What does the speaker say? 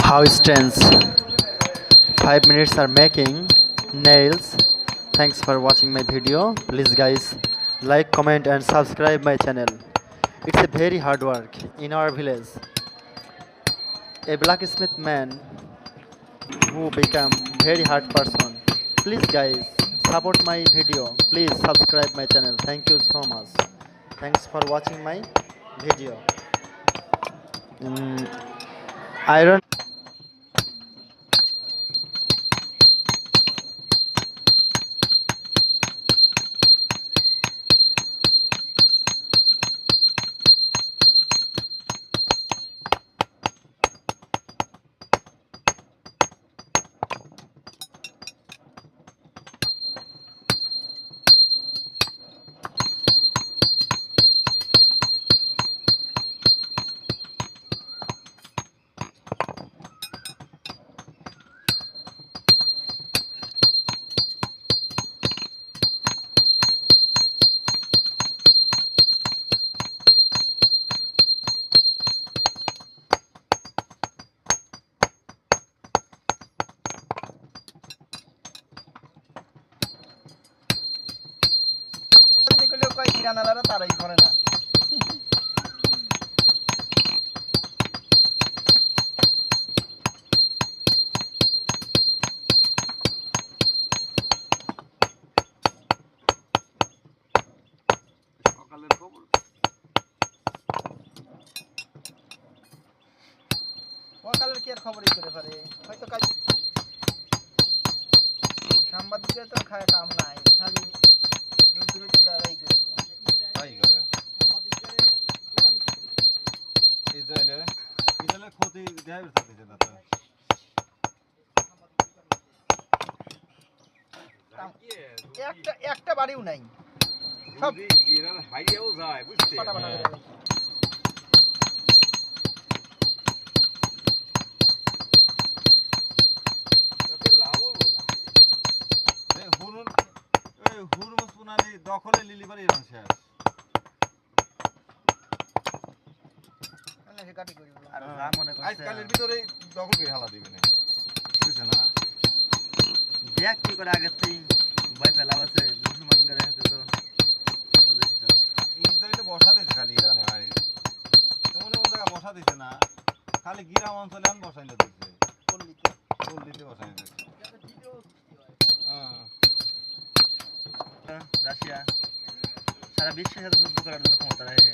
How strange. 5 minutes are making nails. Thanks for watching my video. Please guys like, comment and subscribe my channel. It's a very hard work in our village. A blacksmith man who become very hard person. Please guys support my video. Please subscribe my channel. Thank you so much. Thanks for watching my video. Mm, iron. তারাই করে না সকালের খবর সকালের কি আর খবরই করে পারে হয়তো কাজ সাংবাদিকের তো খায় কাম নাই খালি দূরে দাঁড়াই করবো তাই করে ইসরায়েলের ক্ষতি দেখাই থাকতেছে না তো একটা বাড়িও নাই সব ইরান হাইয়াও যায় বুঝতে দখলে লিলি করে ইরান শেষ আজকালের ভিতরে দখল করে হালা দিবে না বুঝছে না দেখ কি করে আগের থেকে ভয় ফেলাম আছে মুসলমান করে হাতে তো ইসরায়েলে বসা দিয়েছে খালি ইরানে ভাই এমন এমন জায়গা বসা দিচ্ছে না খালি গ্রাম অঞ্চলে আমি বসাইলে দিচ্ছে পল্লীতে বসাই দিচ্ছে রাশিয়া সারা বিশ্বের সাথে যুদ্ধ করার জন্য ক্ষমতা রাখে